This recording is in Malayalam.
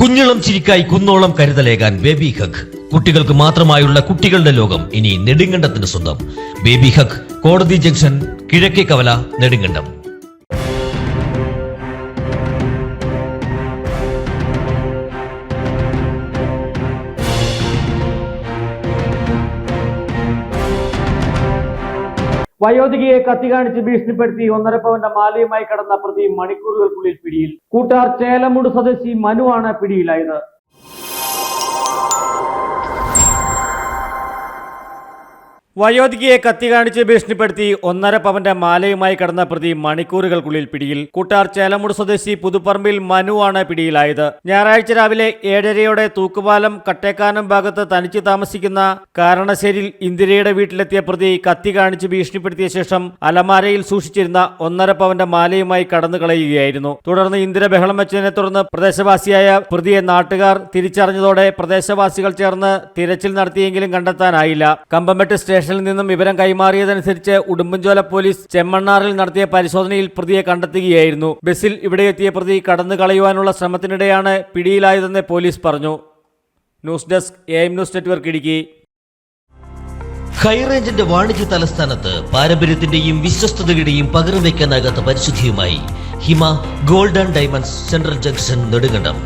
കുഞ്ഞിളം ചിരിക്കായി കുന്നോളം കരുതലേകാൻ ബേബി ഹഗ്. കുട്ടികൾക്ക് മാത്രമായുള്ള കുട്ടികളുടെ ലോകം ഇനി നെടുങ്കണ്ടത്തിന് സ്വന്തം. ബേബി ഹഗ്, കോടതി ജംഗ്ഷൻ, കിഴക്കേ കവല, നെടുങ്കണ്ടം. വയോധികയെ കത്തികാണിച്ച് ഭീഷണിപ്പെടുത്തി 1.5 പവന്റെ മാലയുമായി കടന്ന പ്രതി മണിക്കൂറുകൾക്കുള്ളിൽ പിടിയിൽ. കൂട്ടാർ ചേലമുട് സ്വദേശി മനുവാണ് പിടിയിലായത്. വയോധികയെ കത്തികാണിച്ച് ഭീഷണിപ്പെടുത്തി 1.5 പവന്റെ മാലയുമായി കടന്ന പ്രതി മണിക്കൂറുകൾക്കുള്ളിൽ പിടിയിൽ. കൂട്ടാർ ചേലമുട് സ്വദേശി പുതുപ്പറമ്പിൽ മനുവാണ് പിടിയിലായത്. ഞായറാഴ്ച രാവിലെ 7:30യോടെ തൂക്കുപാലം കട്ടേക്കാനം ഭാഗത്ത് തനിച്ച് താമസിക്കുന്ന കാരണശ്ശേരിയിൽ ഇന്ദിരയുടെ വീട്ടിലെത്തിയ പ്രതി കത്തി കാണിച്ച് ഭീഷണിപ്പെടുത്തിയ ശേഷം അലമാരയിൽ സൂക്ഷിച്ചിരുന്ന 1.5 പവന്റെ മാലയുമായി കടന്നു കളയുകയായിരുന്നു. തുടർന്ന് ഇന്ദിര ബഹളം വെച്ചതിനെ തുടർന്ന് പ്രദേശവാസിയായ പ്രതിയെ നാട്ടുകാർ തിരിച്ചറിഞ്ഞതോടെ പ്രദേശവാസികൾ ചേർന്ന് തിരച്ചിൽ നടത്തിയെങ്കിലും കണ്ടെത്താനായില്ല. കമ്പംമെട്ട് സ്റ്റേഷനിൽ നിന്നും വിവരം കൈമാറിയതനുസരിച്ച് ഉടുമ്പൻചോല പോലീസ് ചെമ്മണ്ണാറിൽ നടത്തിയ പരിശോധനയിൽ പ്രതിയെ കണ്ടെത്തുകയായിരുന്നു. ബസ്സിൽ ഇവിടെ എത്തിയ പ്രതി കടന്നു കളയുവാനുള്ള ശ്രമത്തിനിടെയാണ് പിടിയിലായതെന്ന് പോലീസ് പറഞ്ഞു. News desk AM news network Idukki. ഹൈറേഞ്ചിന്റെ വാണിജ്യ തലസ്ഥാനത്ത് പാരമ്പര്യത്തിന്റെയും വിശ്വസ്തതയുടെയും പകരം വയ്ക്കാനാകാത്ത പരിശുദ്ധിയുമായി Hima gold and diamonds, central junction, Nedumkandam.